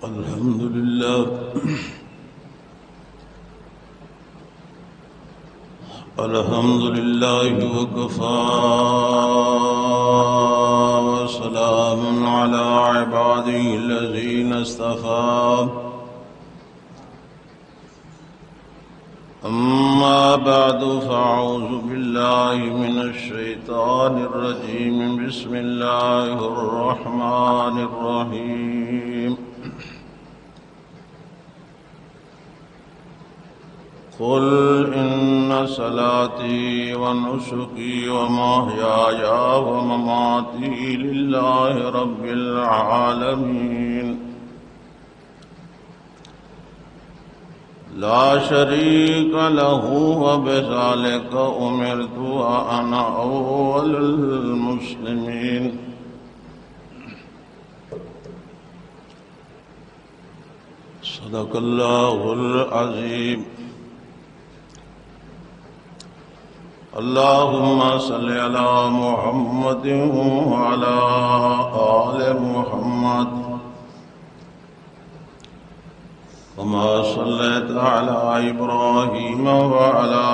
الحمد لله الحمد لله وكفى وسلام على عباده الذين اصطفى أما بعد فأعوذ بالله من الشيطان الرجيم بسم الله الرحمن الرحيم قل إن صلاتي ونسكي ومحياي ومماتي لله رب العالمين لا شريك له وبذلك أمرت وأنا أول المسلمين صدق الله العظيم اللهم صل على محمد وعلى آل محمد كما صليت على إبراهيم وعلى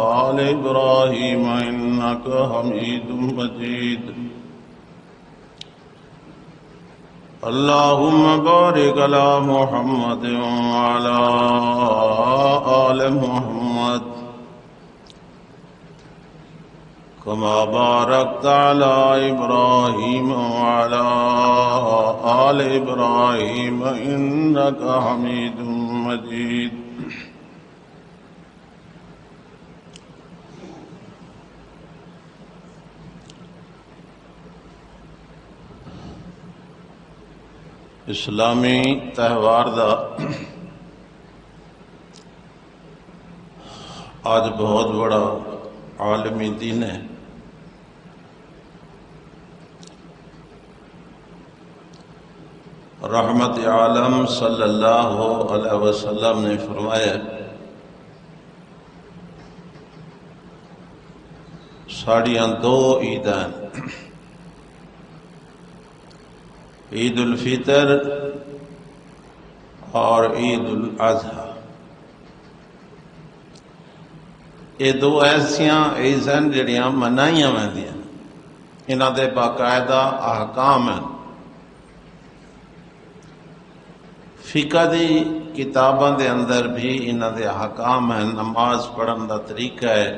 آل إبراهيم إنك حميد مجيد اللهم بارك على محمد وعلى آل محمد كما باركت على إبراهيم وعلى آل إبراهيم إنك حميد مجيد اسلامی تہوار دا آج بہت بڑا عالمی دن ہے۔ رحمت عالم صلی اللہ علیہ وسلم نے فرمایا ساڑیاں دو عیدان عید الفطر اور عید الاضحیٰ، یہ دو ایسیاں عیداں جڑیاں منائیاں ویندیاں، انہاں دے باقاعدہ احکام ہیں۔ فقہ دی کتاباں دے اندر بھی انہاں دے احکام ہیں، نماز پڑھن دا طریقہ ہے،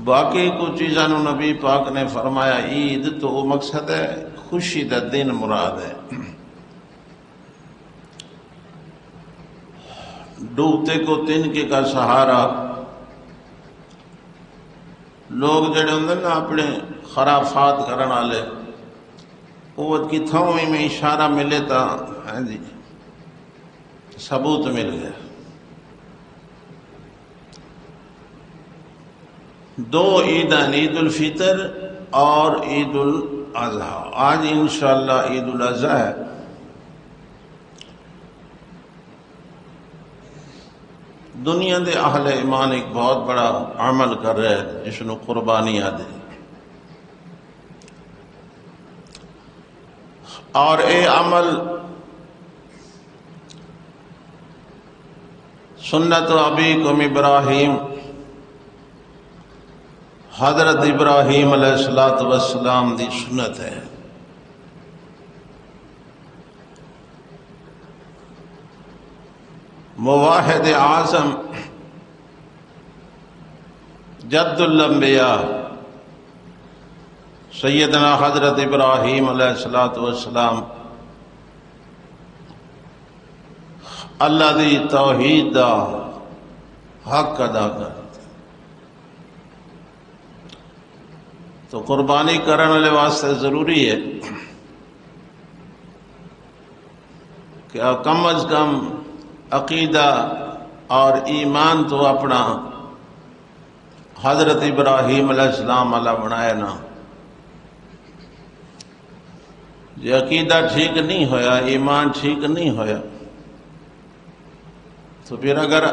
باقی کچھ چیزاں نو نبی پاک نے فرمایا عید تو مقصد ہے خوشی دا دن مراد ہے۔ ڈوبتے کو تنکے کا سہارا، لوگ جڑے ہوندے نا اپنے خرافات کرن والے، وہ کتھوں میں اشارہ ملے تا ہاں جی ثبوت مل گیا۔ دو عیدان، عید الفطر اور عید الاضحیٰ۔ آج انشاءاللہ عید الاضحیٰ ہے۔ دنیا دے اہل ایمان ایک بہت بڑا عمل کر رہے ہیں جس نو قربانی آدھے، اور اے عمل سنت ابیکم ابراہیم، حضرت ابراہیم علیہ السلام دی سنت ہے۔ مواحد اعظم جد الانبیاء سیدنا حضرت ابراہیم علیہ السلام اللہ دی توحید دا حق ادا کرتے، تو قربانی کرنے والے واسطے ضروری ہے کہ کم از کم عقیدہ اور ایمان تو اپنا حضرت ابراہیم علیہ السلام والا بنائے نا۔ جی عقیدہ ٹھیک نہیں ہویا، ایمان ٹھیک نہیں ہویا، تو پھر اگر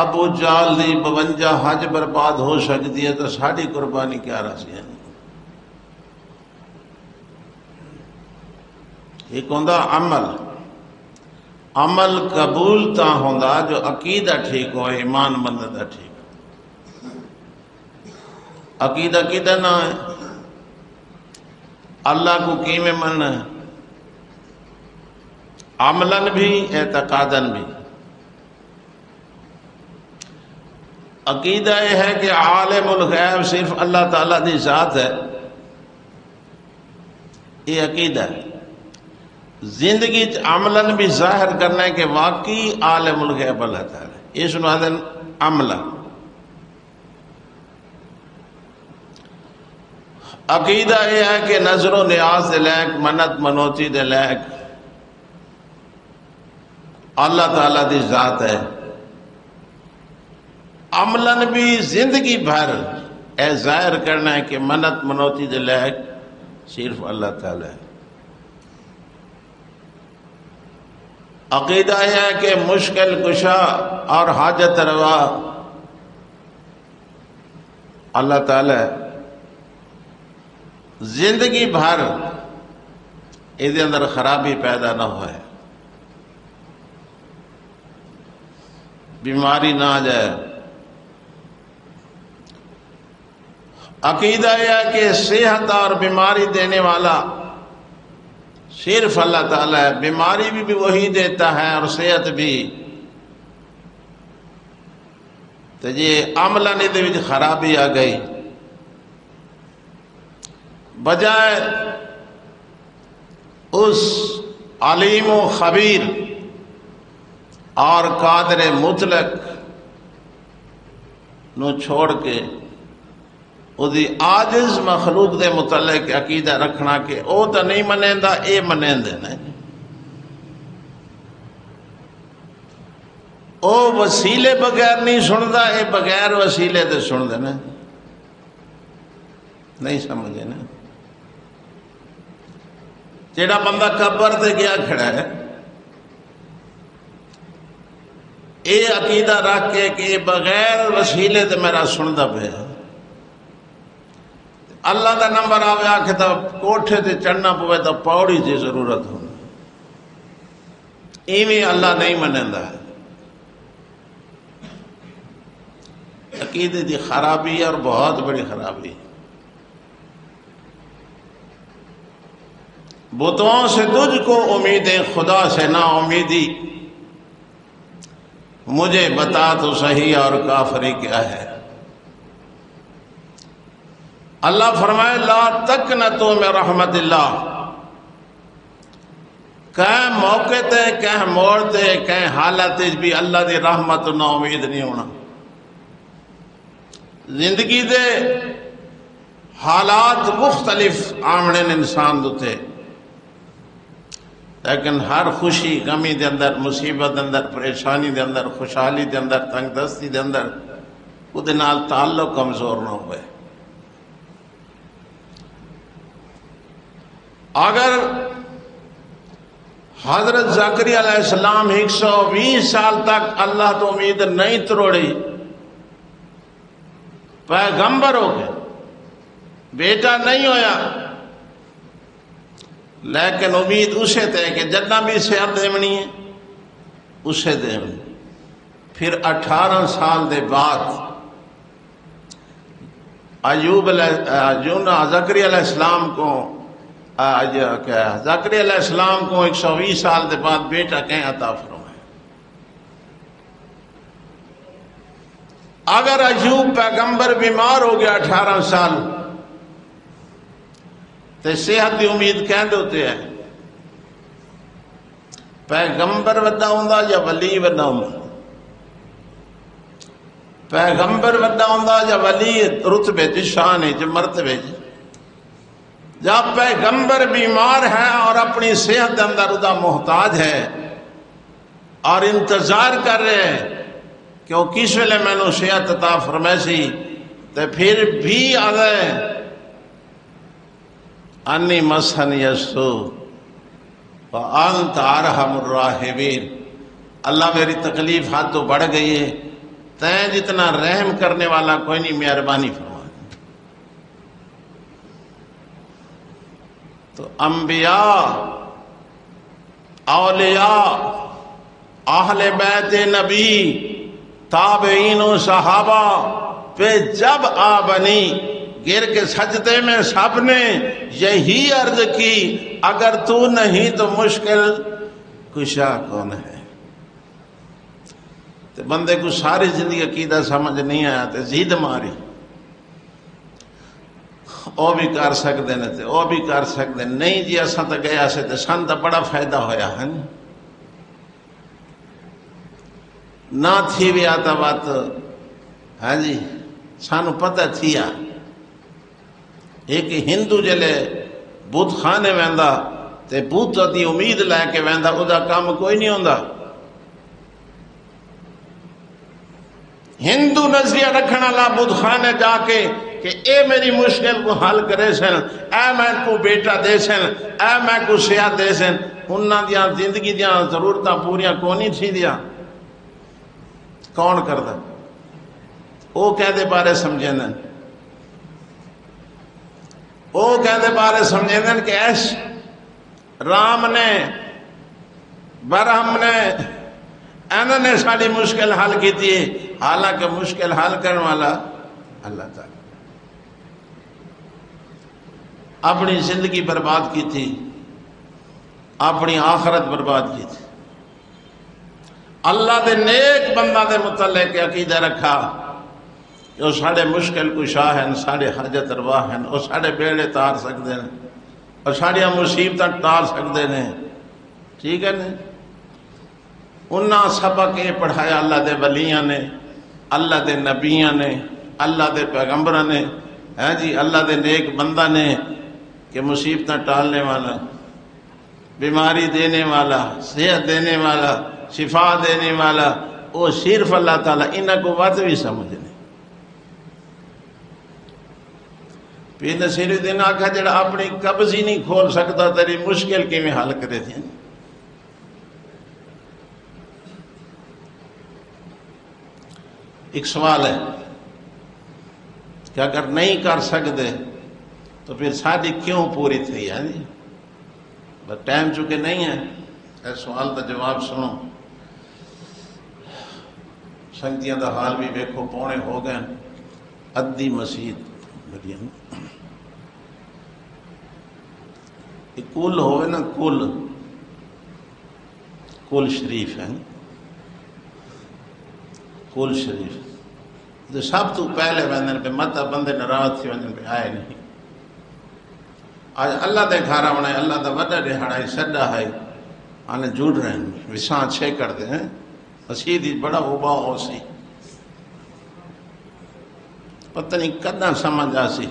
ابو جال دی 52 حج برباد ہو سکتی ہے تو ساری قربانی کیا رسی ہے۔ ایک ہوندا عمل، عمل قبول تا ہوندا جو عقیدہ ٹھیک ہو، ایمان بندہ دا ٹھیک۔ عقیدہ کیدا نہ ہے، اللہ کو کیویں مننا ہے، عملاً بھی اعتقاداً بھی۔ عقیدہ یہ ہے کہ عالم الغیب صرف اللہ تعالیٰ دی ذات ہے، یہ عقیدہ ہے۔ زندگی عملاً بھی ظاہر کرنا ہے کہ واقعی عالم الغیب اللہ تعالیٰ، اس نوادن عملہ۔ عقیدہ یہ ہے کہ نظر و نیاز دے لائق، منت منوتی دے لائق اللہ تعالیٰ دی ذات ہے۔ عملاً بھی زندگی بھر اے ظاہر کرنا ہے کہ منت منوتی دے لائق صرف اللہ تعالیٰ ہے۔ عقیدہ یہ ہے کہ مشکل کشا اور حاجت روا اللہ تعالیٰ ہے۔ زندگی بھر اس اندر خرابی پیدا نہ ہوئے، بیماری نہ آ جائے۔ عقیدہ یہ ہے کہ صحت اور بیماری دینے والا صرف اللہ تعالیٰ ہے، بیماری بھی وہی دیتا ہے اور صحت بھی۔ تو یہ عملہ نے دے وچ خرابی آ گئی، بجائے اس علیم و خبیر اور قادر مطلق نو چھوڑ کے اُدھی عاجز مخلوق دے متعلق عقیدہ رکھنا کہ او تو نہیں منیندا، اے منیندے نے۔ او وسیلے بغیر نہیں سندا، اے بغیر وسیلے دے سندے نے۔ نہیں سمجھے نا؟ جیڑا بندہ قبر تے گیا کھڑا ہے، اے عقیدہ رکھ کے کہ بغیر وسیلے تے میرا سندا پیا، اللہ دا نمبر آوے آکھے تو کوٹھے تے چڑھنا پوے تو پوڑی دی ضرورت ہو، ایویں اللہ نہیں منیندا ہے۔ عقیدے دی خرابی اور بہت بڑی خرابی۔ بتوں سے تجھ کو امیدیں، خدا سے نا امیدی، مجھے بتا تو صحیح اور کافری کیا ہے۔ اللہ فرمائے لا تقنطوا من رحمت اللہ، کہیں موقع تے کہیں موڑ تے کہیں حالت بھی اللہ دی رحمت نا امید نہیں ہونا۔ زندگی دے حالات مختلف آمنے انسان دوتے، لیکن ہر خوشی غمی دے اندر، مصیبت دے اندر، پریشانی دے اندر، خوشحالی دے اندر، تنگ دستی دے اندر اودے نال تعلق کمزور نہ ہوئے۔ اگر حضرت زکریا علیہ السلام 120 سال تک اللہ تو امید نہیں تروڑی، پیغمبر ہو گئے، بیٹا نہیں ہویا، لیکن امید اسے تے کہ جتنا بھی صحت دیونی ہے اسے دیونی۔ پھر 18 سال دے بعد زکریا علیہ السلام کو زکریا علیہ السلام کو 120 سال دے بعد بیٹا کہیں عطا فرمائے۔ اگر ایوب پیغمبر بیمار ہو گیا 18 سال تو صحت کی امید کہندے ہوتے ہیں پیغمبر وڈا ہوندا یا ولی وڈا ہوندا؟ پیغمبر وڈا ہوندا یا ولی رتبے چ شان چ مرتبے چ؟ جب پیغمبر بیمار ہے اور اپنی صحت اندر ادا محتاج ہے اور انتظار کر رہے ہیں کہ وہ کس ویلے میں نے صحت عطا فرمائے، تو پھر بھی آدھے انی مسنی السوء وانت ارحم الراحمین، اللہ میری تکلیف حد تو بڑھ گئی ہے، تیں جتنا رحم کرنے والا کوئی نہیں، مہربانی فرما۔ تو انبیاء اولیاء اہل بیت نبی تابعین و صحابہ پہ جب آ بنی، گر کے سجدے میں سب نے یہی عرض کی اگر تو نہیں تو مشکل کشا کون ہے؟ تو بندے کو ساری زندگی عقیدہ سمجھ نہیں آیا تو زید ماری او بھی کر سکتے ہیں تے او بھی کر سکتے ہیں، نہیں جی اساں تو گیا سے تے سن تو بڑا فائدہ ہویا ہے نہ تھی بھی آتا بات، ہاں جی سانو پتہ تھیا ایک ہندو جلے بت خانے ویندا تے بت دی امید لے کے ویندا او دا کام کوئی نہیں ہوندا۔ ہندو نظریہ رکھنے والا بت خانے جا کے کہ اے میری مشکل کو حل کرے سن، اے میں کو بیٹا دے سن، اے میں کو صحت دے سن، انہاں دیاں زندگی دیاں ضرورتاں پوریاں کونی تھی دیا کون کردا؟ او کہدے بارے سمجھے نا، او کہدے بارے سمجھے نا کہ ایس رام نے برہم نے انہوں نے ساری مشکل حل کی تھی، حالانکہ مشکل حل کرنے والا اللہ تعالی۔ اپنی زندگی برباد کی تھی، اپنی آخرت برباد کی تھی، اللہ دے نیک بندہ دے متعلق عقیدہ رکھا کہ وہ سارے مشکل کشا ہیں، سارے حاجت روا ہیں، وہ سارے بیڑے تار سکتے ہیں اور ساری مصیبت ٹال سکتے ہیں، ٹھیک ہے نا؟ انہاں سبق یہ پڑھایا اللہ دے ولیاں نے، اللہ دے نبیاں نے، اللہ دے پیغمبراں نے، ہاں جی اللہ دے نیک بندہ نے کہ مصیبتیں ٹالنے والا، بیماری دینے والا، صحت دینے والا، شفا دینے والا وہ صرف اللہ تعالیٰ، انہاں کو بات بھی سمجھ نہیں۔ پیر نصیر الدین آکھا جڑا اپنی قبض ہی نہیں کھول سکتا تیری مشکل کی میں حل کرے تھے۔ ایک سوال ہے کہ اگر نہیں کر سکتے تو پھر شادی کیوں پوری تھی ہے جی؟ بس ٹائم چکے نہیں ہے، اس سوال کا جواب سنو۔ سنگتیاں دا حال بھی ویکھو، پونے ہو گئے، ادھی مسجد بڑی کل ہوئے نا، کل شریف ہے، کل شریف تو سب تو پہلے ویندن پہ مت بندے ناراض تھی ویندن پہ آئے نہیں۔ آج اللہ دے گھر آنے، اللہ دا وڈا دہاڑا ہے، سڈا ہے، آنے جڑ رہے ہیں، وساں چھے کر دے ہیں، مسیدی بڑا ہوبا ہو سی، پتہ نہیں کدنا سمجھ آسی،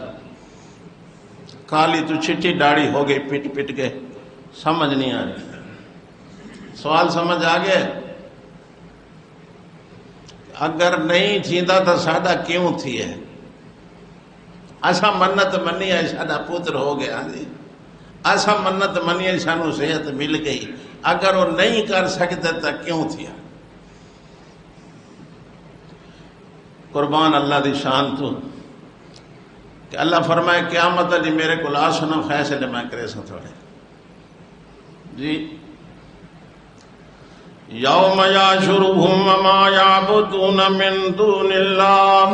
کالی تو چھٹی ڈاڑی ہو گئی پٹ پٹ کے، سمجھ نہیں آ رہی۔ سوال سمجھ آ گئے؟ اگر نہیں تھیندا تو ساڈا کیوں تھی ہے؟ اساں منت منی ہے ساڈا پتر ہو گیا جی، اساں منت منی ہے سانو صحت مل گئی، اگر وہ نہیں کر سکتے تو کیوں تھیا؟ قربان اللہ دی شان تو کہ اللہ فرمائے قیامت علی میرے کو لا سنا فیصلے میں کرے سن تھوڑے جی۔ یوم یاشرہم وما یعبدون من دون اللہ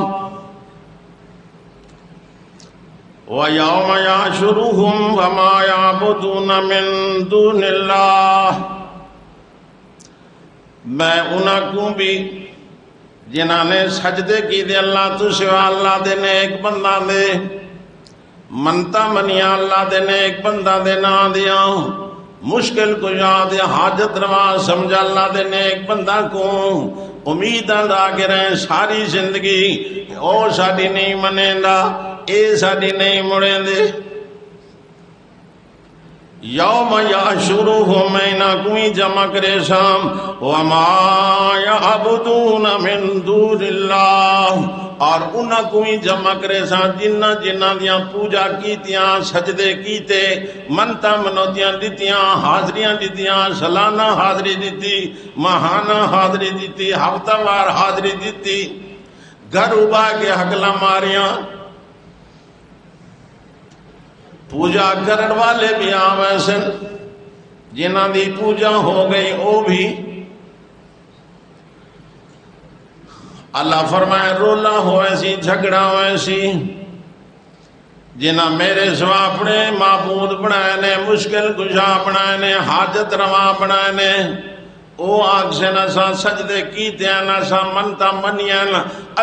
وَيَوْمَ يَحْشُرُهُمْ وَمَا يَعْبُدُونَ مِن دُونِ اللَّهِ، میں انہاں کو بھی جنہاں نے سجدے کی دے اللہ تو سوا اللہ دے نیک بندہ دے، منتا منیا اللہ دے نیک بندہ دے نا دیا، مشکل کو یاد حاجت روا سمجھا اللہ دے نیک بندہ کو، امیداں دا کے رہیں ساری زندگی او ساڑی نہیں منیں دا، اے ساڑی نہیں مڑیں دے۔ یوم یحشرہم مینا کوئی جمع کرے شام، وما یعبدون من دون اللہ، اور انہاں کوئی جمع کرے شام جنہ جنہ دیاں پوجا کیتیاں، سجدے کیتے، منتا منوتیاں دیتیاں، حاضریاں دیتیاں، سالانہ حاضری دیتی، ماہانہ حاضری دیتی، ہفتہ وار حاضری دیتی، گھر ابا کے حقلہ ماریاں، پوجا کرن والے بھی آویں سن، جنہاں دی پوجا ہو گئی وہ بھی اللہ فرمائے رولا ہوئے سی، جھگڑا ہوئے سی، جنہاں میرے سوا اپنے معبود بنائے نے، مشکل کشا بنائے نے، حاجت روا بنائے نے، او آگ سے نسا سجدے کیتے ہیں، نسا منتا منیا،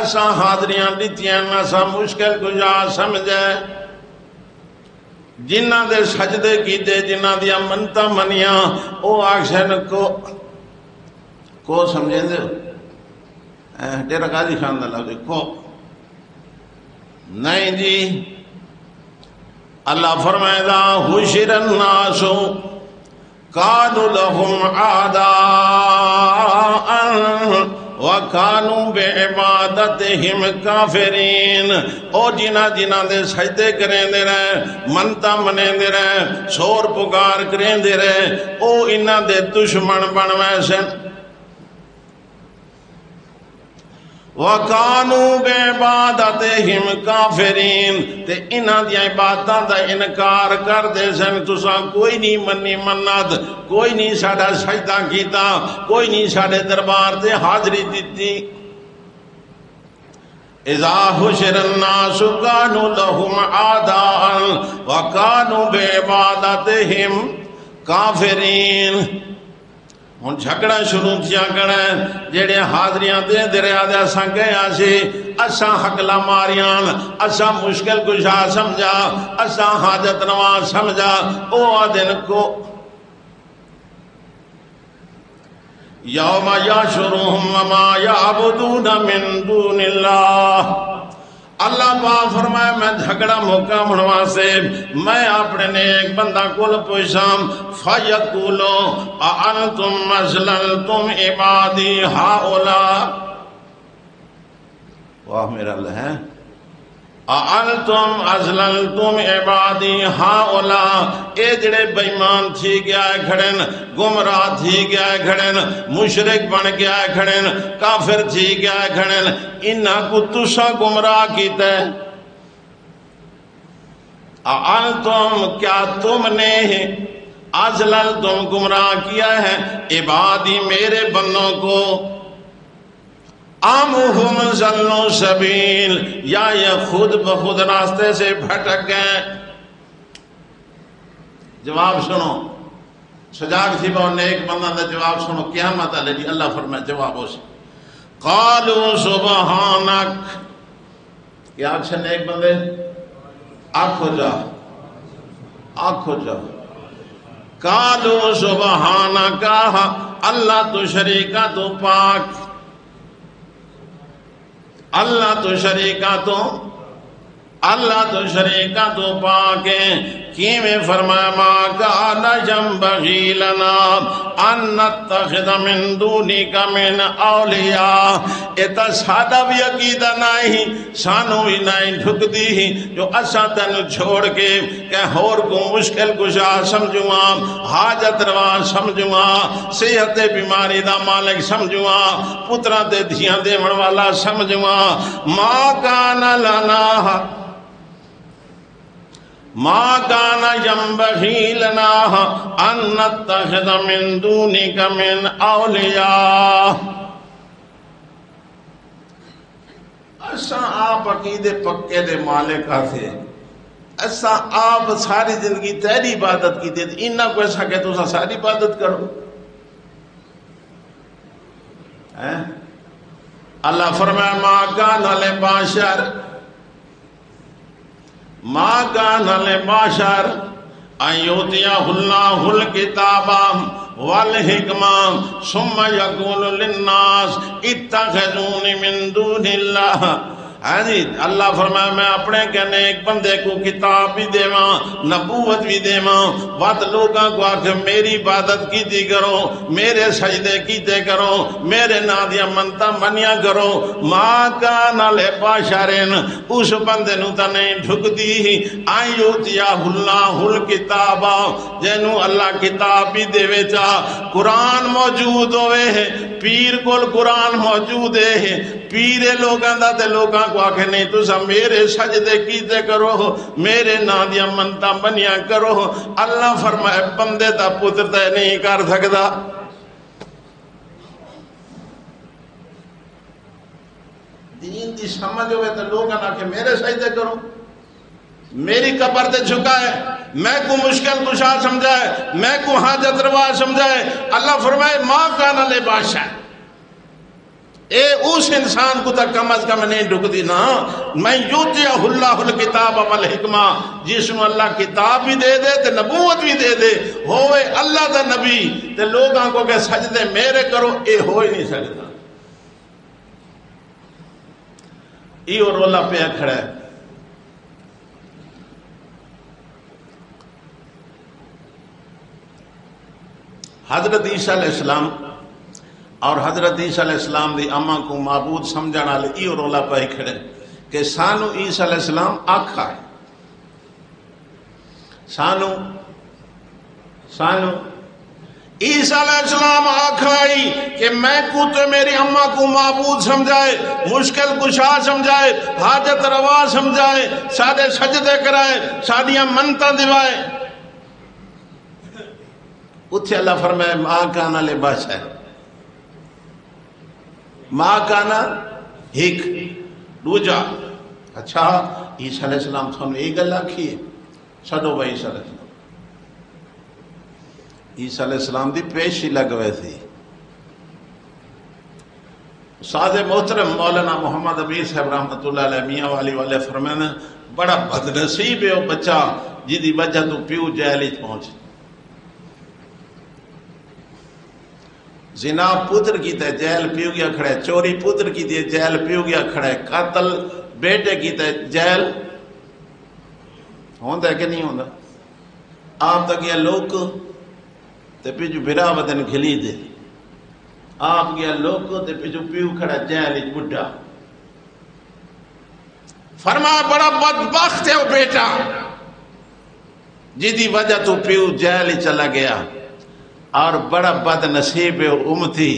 اسا حاضریاں دیتیاں، نسا مشکل کشا سمجھے، جنہاں دے سجدے کیتے، جنہاں دیا منتا منیا، او آگ سے کو سمجھیں دے تیرا قاضی خان دا لفظ کو نہیں جی۔ اللہ فرمائدہ حشر الناس کانوا لهم اعداء وکانوا بعبادتہم کافرین، او جنہ دے سجدے کریں دے رہے، منتا منیں دے رہے، شور پکار کریں دے رہے، او انہ دے دشمن بنوے سن۔ وَقَانُوا بِعِبَادَتِهِمْ كَافِرِينَ، تے انہاں دی عبادتاں دا انکار کر دے سن، تساں کوئی نہیں منی منت، کوئی نہیں ساڈا سجدہ کیتا، کوئی نہیں ساڈے دربار تے حاضری دیتی۔ اذا حشر الناس كانوا لهم اعداء وكانوا بعبادتهم كافرين۔ ہن جھگڑا شروع کیا کریں، جڑے حاضریاں دے دے رہا دے اساں گئے آسی، اساں حقلا ماریاں، اساں مشکل کشا سمجھا، اساں حاجت روا سمجھا، او آدن کو یوم یحشرہم وما یعبدون من دون اللہ۔ اللہ پاک فرمائے میں جھگڑا موقع منوا سے میں اپنے نیک بندہ کل پوچھاں، فَيَقُولُ أَأَنْتُمْ أَضْلَلْتُمْ عِبَادِي هَؤُلَاءِ، واہ میرا اللہ ہے، أَأَنْتُمْ أَضْلَلْتُمْ عِبَادِي هَؤُلَاءِ، اے جڑے بیمان تھی گیا ہے کھڑن، گمراہ تھی گیا ہے کھڑن، مشرک بن گیا ہے کھڑن، کافر تھی گیا ہے کھڑن، انہاں کو تسا گمراہ کیتا ہے۔ أَأَنْتُمْ، کیا تم نے أَضْلَلْتُمْ گمراہ کیا ہے عبادی میرے بندوں کو، ام ہم ضلوا سبیل، یا یہ خود بخود راستے سے بھٹک گئے۔ جواب سنو، سجاگ تھی بہو نیک بندہ دا جواب سنو، قیامت علیہ جی اللہ فرمائے جواب ہو سے قالوا سبحانک، کیا اکشن نیک بندے آنکھ ہو جا، آنکھ ہو جا، قالوا سبحانک، اللہ تو شریکہ تو پاک، اللہ تو شریکہ تو، اللہ تو شریکہ تو پاک ہے۔ کیویں فرمایا ما کان ينبغي لنا ان نتخذ من دونك من اولیاء، اتا سادہ بھی عقیدہ نہیں، سانو بھی نہیں ڈھک دی جو اسا تینو چھوڑ کے کہ ہور کو مشکل کشا سمجھوا، حاجت روا سمجھوا، صحت بیماری دا مالک سمجھوا، پترا تے دھیاں دیون والا سمجھوا، ما کان لنا، ما کان ينبغي لنا ان نتخذ من دونك من اولیاء۔ اسا آپ عقیدے پکے دے مالک آتے، اسا آپ ساری زندگی تیری عبادت کی دے، انہاں کو ایسا کہ تو ساری عبادت کرو۔ اللہ فرمائے ما کان لبشر، ما کان لبشر ان یؤتیہ اللہ الکتاب والحکمہ ثم یقول للناس اتخذونی من دون اللہ۔ اللہ فرمایا میں اپنے کہنے ایک بندے کو کتاب بھی دیواں، نبوت بھی دیواں، وقت لوگاں کو آکھے میری عبادت کیتی کرو، میرے سجدے کیتے کرو، میرے نادیاں منتا منیا کرو، ما کان لبشرن، اس بندے نو تا نہیں ڈھک دی ان یؤتیہ اللہ الکتاب، جنو اللہ کتاب بھی دے ویچا، قرآن موجود ہوئے ہے، پیر کول قرآن موجود ہے، پیرے لوگاں دا تے لوگاں کو آکھے نہیں تسا میرے سجدے کیتے کرو میرے نا دیا منتا بنیا کرو اللہ فرمائے بندے دا پتر تے نہیں کر سکدا دین دی سمجھ ہوئے تو لوگ آ کے میرے سجدے کرو میری قبر تے جھکائے میں کو مشکل کشا سمجھائے میں کو حاجت روا سمجھائے اللہ فرمائے ماں کانا لے بادشاہ اے اس انسان کو تک کم از کم نہیں ڈھک دی نا میں یوتیہ اللہ الکتاب والحکمہ جس میں اللہ کتاب بھی دے دے تے نبوت بھی دے دے ہوئے اللہ دا نبی تے لوگاں کو کہ سجدے میرے کرو اے ہو ہی نہیں سکتا ایو رولا پہ کھڑا ہے حضرت عیسیٰ علیہ السلام اور حضرت عیسیٰ علیہ السلام دی اما کو معبود سمجھانا والے ایو رولا پہ کھڑے کہ سانو عیسیٰ علیہ السلام آکھا ہے سانو عیسیٰ علیہ السلام آکھائی کہ میں کو تو میری اماں کو معبود سمجھائے مشکل کشا سمجھائے حاجت روا سمجھائے سادے سجدے کرائے سادیاں منتاں دیوائے اتھے اللہ فرمائے ماں کانا لے بادشاہ ماں کانا ہک دوجا اچھا عیسیٰ علیہ السلام تھوڑے ایک اللہ کیے چھڑو بھائی عیسیٰ علیہ السلام عیسیٰ علیہ السلام دی پیشی لگوے تھی استاد محترم مولانا محمد امیر صاحب رحمت اللہ علیہ میاں والی والے فرمانے بڑا بدنصیب ہے وہ بچہ جی وجہ تو پیو جیل پہنچ زنا پتر کی تے جیل پیو گیا کھڑے چوری پتر کی تے جیل پیو گیا کھڑے قتل بیٹے کی تے جیل ہوندہ ہے کہ نہیں ہوندہ آپ تک یہ لوگ تے پیچھو بھرا ودن کھلی دے آپ گیا لوگ تے پیچھو پیو کھڑا جیل ایک بڑھا فرمایا بڑا بدبخت ہے وہ بیٹا جی دی وجہ تو پیو جیل چلا گیا اور بڑا بد نصیب امتی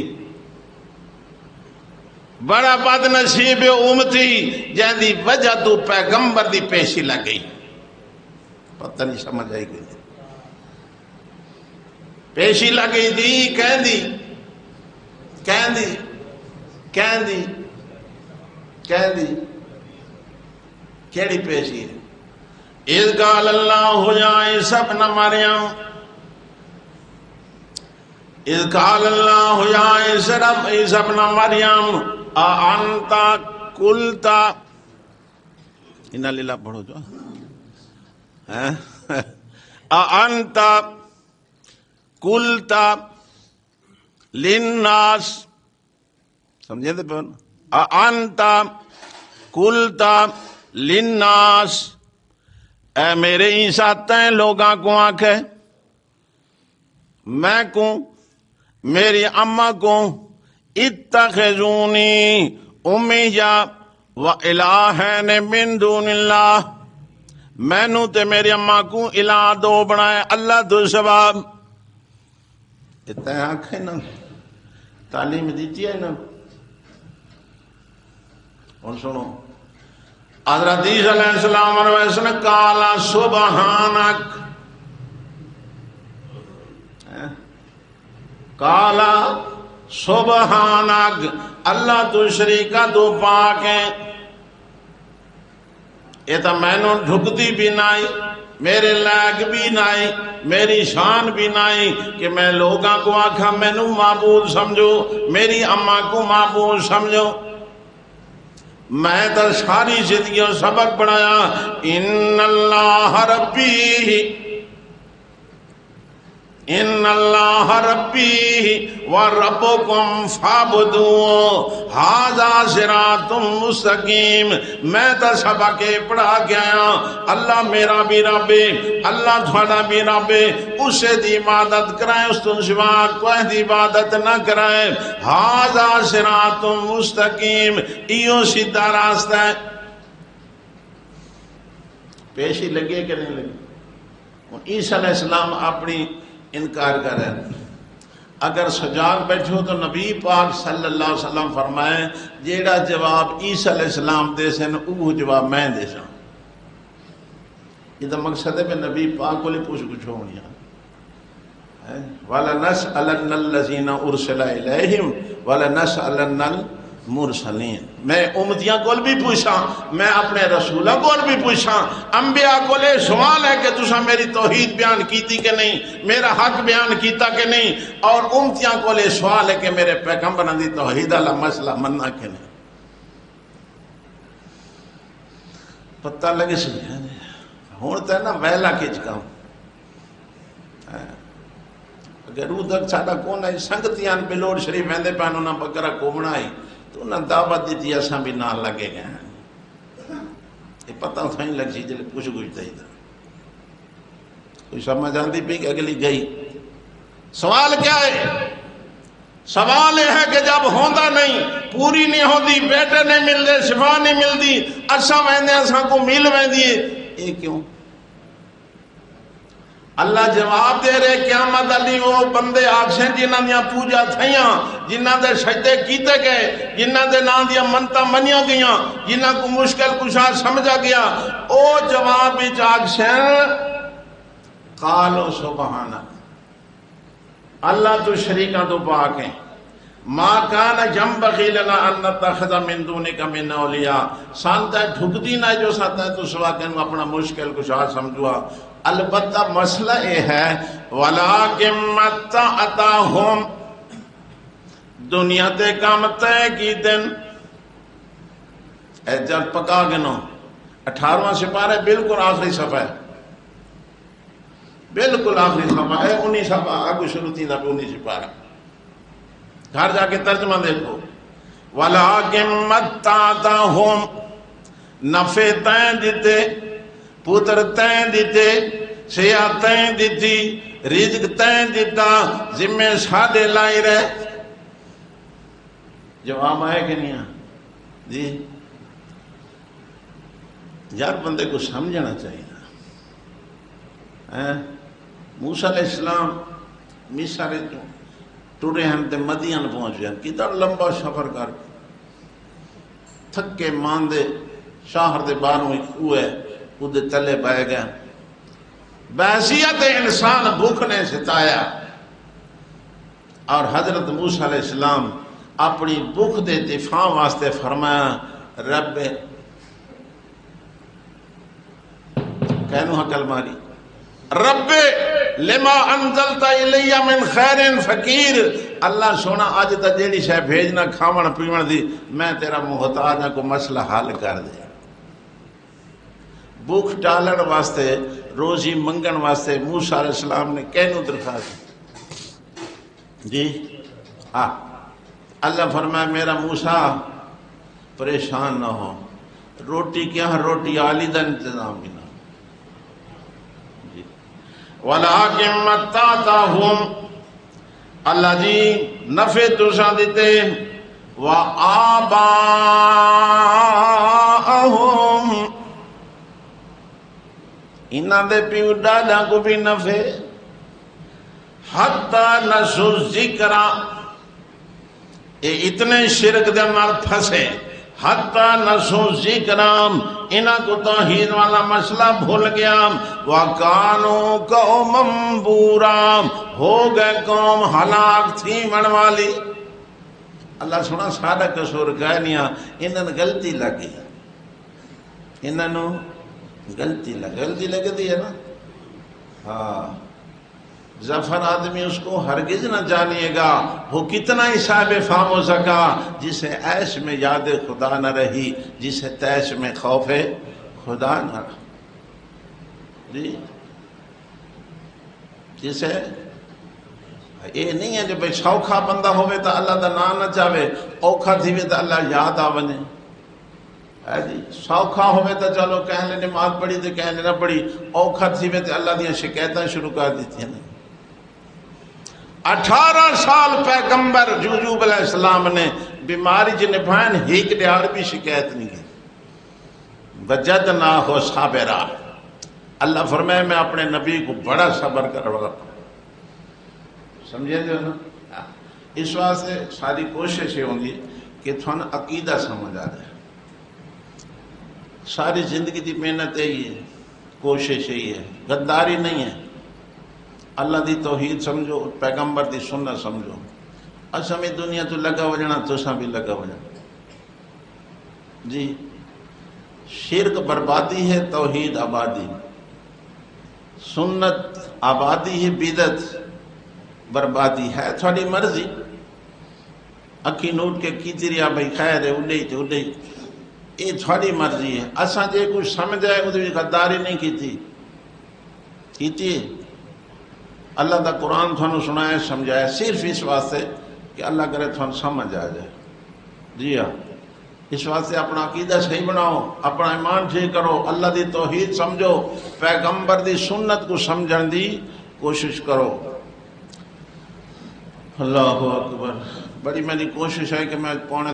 بڑا بد نصیب امتی جہاں دی وجہ تو پیغمبر دی پیشی لگ گئی پتہ نہیں سمجھ آئی گئی پیشی لگ گئی دی کیڑی پیشی ہے اذ قال اللہ یا عیسی ابن مریم اذ قال اللہ یا عیسی ابن مریم اانتا قلتا انہا لیلہ پڑھو جو اانتا قلتا للناس سمجھے تھے پہن اانتا قلتا للناس اے میرے عیسیٰ تین لوگاں کو آنکھیں میں کو میری اماں کو اتخذونی امیہ و الہین من دون اللہ میں نو تے میری اماں کو الہ دو بنائے اللہ دو سباب اتنے آنکھیں نا تعلیم دیتی ہے نا اور سنو حضرت عیسیٰ علیہ السلام نے کالا سبحانک کالا سبحانک اللہ تو شریکہ تو پاک ہے یہ تو میں نے ڈھکتی بھی نہیں میرے لائق بھی نہیں میری شان بھی نہیں کہ میں لوگاں کو آکھا میں نو معبود سمجھو میری اماں کو معبود سمجھو میں تو ساری زندگیوں سبق پڑھایا ان اللہ ربی ان اللہ ربی وربکم فعبدو ھذا صراط مستقیم میں تو سبق پڑھا گیا اللہ میرا بھی رب اللہ تھوڑا بھی رب اسے دی عبادت کرائیں اس تو سوا کوئی دی عبادت نہ کرائیں ھذا صراط مستقیم ایو سیدھا راستہ ہے پیشی لگے کہ نہیں لگے عیسیٰ علیہ السلام اپنی انکار کر رہے اگر سجاگ بیٹھو تو نبی پاک صلی اللہ علیہ وسلم فرمائے جیڑا جواب عیسیٰ علیہ السلام دے سن وہ جواب میں دے سا. یہ تو مقصد ہے کہ نبی پاک کو لئے پوچھ کچھ ہونی ہے. وَلَنَسْأَلَنَّ الَّذِينَ أُرْسِلَ إِلَيْهِمْ وَلَنَسْأَلَنَّ الْمُرْسَلِينَ. میں امتیاں کو بھی پوچھا، میں اپنے رسولوں کو بھی پوچھا، انبیاء کو لے سوال ہے کہ تسا میری توحید بیان کیتی کہ نہیں، میرا حق بیان کیتا کہ نہیں، اور امتیاں کو لے سوال ہے کہ میرے پیغمبران دی توحید اللہ مسئلہ مننا کہ نہیں. پتہ لگے سی ہون تے نا ویلا کچ کام اگر ادھر ساڈا کون ہے سنگتیاں بلوڑ شریف ویندے پانو نہ بکرا کومنا آئی تو انہاں دعوت دیتی اساں بھی نہ لگے گئے ہیں. یہ پتہ تھیں لگ سی جلے پوچھ گجھتا ہی تھا کوئی سمجھ آندی پی کہ اگلی گئی. سوال کیا ہے؟ سوال یہ ہے کہ جب ہوندا نہیں، پوری نہیں ہوندی، بیٹے نہیں ملدے، شفا نہیں ملدی، اساں ویندے اساں کو مل ویندی، یہ کیوں؟ اللہ جواب دے رہے قیامت علی وہ بندے آکشیں جنہاں دیا پوجا تھیاں، جنہاں دے سجدے کیتے گئے، جنہاں دے نام دیا منتا منیا گیا، جنہاں کو مشکل کشا سمجھا گیا، او جواب بیچ آکشیں قالو سبحانک اللہ تو شریکاں تو پاک ہیں. ما کان ينبغي لنا ان نتخذ من دونك من اولیاء. سانتا ڈھکتی نہ جو ساتا ہے تو سوا کہ اپنا مشکل کشا سمجھوا. البتہ مسئلہ یہ ہے وَلَٰكِن مَتَّعْتَهُمْ دنیا تے کام تے کی دن اے جب پکا گنو 18واں سپارہ بالکل آخری صفحہ ہے، بالکل آخری صفحہ ہے. 19 صفحہ آگو شروع تھی تھا 19 سپارہ. گھر جا کے ترجمہ دیکھو. وَلَٰكِن مَتَّعْتَهُمْ نفع تین دیتے، پتر تین دیتے، سیاہ تین دیتی، رزق تین دیتا، ذمہ سادے لائی رہے. جواب آئے کہ نہیں آئے؟ جی یار بندے کو سمجھنا چاہیے. موسیٰ علیہ السلام مصر ٹرے ہیں تے مدین پہنچ گئے، کتنا لمبا سفر کر تھکے ماندے شہر دے باہروں ہوئے ادھے تلے بہ گئے. بحثیت انسان بھوک نے ستایا اور حضرت موسیٰ علیہ السلام اپنی بھوک دے دفاع واسطے فرمایا رب کہنو حقل ماری رب لما انزلت الی من خیر فقیر. اللہ سونا آج تا جیڑی شے بھیجنا کھاون پیون دی میں تیرا محتاج ہاں کو مسئلہ حل کر دے. بھوک ٹالن واسطے روزی منگن واسطے موسیٰ علیہ السلام نے کہنو درخواست جی ہاں. اللہ فرمایا میرا موسیٰ پریشان نہ ہو، روٹی کیا روٹی آلی دا انتظام بھی نہ. وَلَٰكِن مَتَّعْتَهُمْ اللہ جی نفع تساں دیتے وَآبَاءَهُمْ انہاں دے پیو ڈاڈا کو بھی نفع حَتَّى نَسُوا الذِّكْرَ. اے اتنے شرک دے نال پھنسے حَتَّى نَسُوا الذِّكْرَ انہاں کو توحید والا مسئلہ بھول گیا. وَكَانُوا قَوْمًا بُورًا ہو گئے قوم ہلاک تھی من والی. اللہ سنا سارا قصور کہہ نیا انہاں غلطی لگی، انہاں غلطی لگ دی ہے نا. ہاں ظفر آدمی اس کو ہرگز نہ جانیے گا وہ کتنا ہی صاحب فام ہو سکا جسے عیش میں یاد خدا نہ رہی، جسے تیش میں خوف خدا نہ رہا. جی جسے یہ نہیں ہے جو بھئی سوکھا بندہ ہوئے تو اللہ دا نام نہ چاہے، اوکھا تھی تو اللہ یاد آونے. جی سوکھا ہوئے تو چلو کہنے نماز پڑھی تو کہنے نہ پڑھی، اوکھا تھی تو اللہ دیا شکایتیں شروع کر دیتی ہیں. 18 سال پیغمبر یعقوب علیہ السلام نے بیماری جنبھائن ایک دیار بھی شکایت نہیں کی. وجدنا ہو صابرا. اللہ فرمائے میں اپنے نبی کو بڑا صبر کروا. سمجھے جو نا اس واسطے ساری کوشش یہ ہوندی کہ تھن عقیدہ سمجھ آ جائے. ساری زندگی دی محنت یہی ہے، کوشش یہی ہے، غداری نہیں ہے. اللہ دی توحید سمجھو، پیغمبر دی سنت سمجھو. اساں بھی دنیا تو لگا وجنا، تساں بھی لگا وجنا. جی شرک بربادی ہے، توحید آبادی. سنت آبادی ہے، بدعت بربادی ہے. تھوڑی مرضی اکھی نوٹ کے کیتریا بھائی خیر ہے اڈے تو اڈے، یہ تھوڑی مرضی ہے. اساں جے کچھ سمجھ آئے وہ غداری نہیں کیتی. اللہ دا قرآن تھانوں سنایا سمجھایا صرف اس واسطے کہ اللہ کرے تھانوں سمجھ آ جائے. جی ہاں، اس واسطے اپنا عقیدہ صحیح بناؤ، اپنا ایمان ٹھیک کرو، اللہ دی توحید سمجھو، پیغمبر دی سنت کو سمجھن دی کوشش کرو. اللہ اکبر. بڑی میری کوشش ہے کہ میں پونے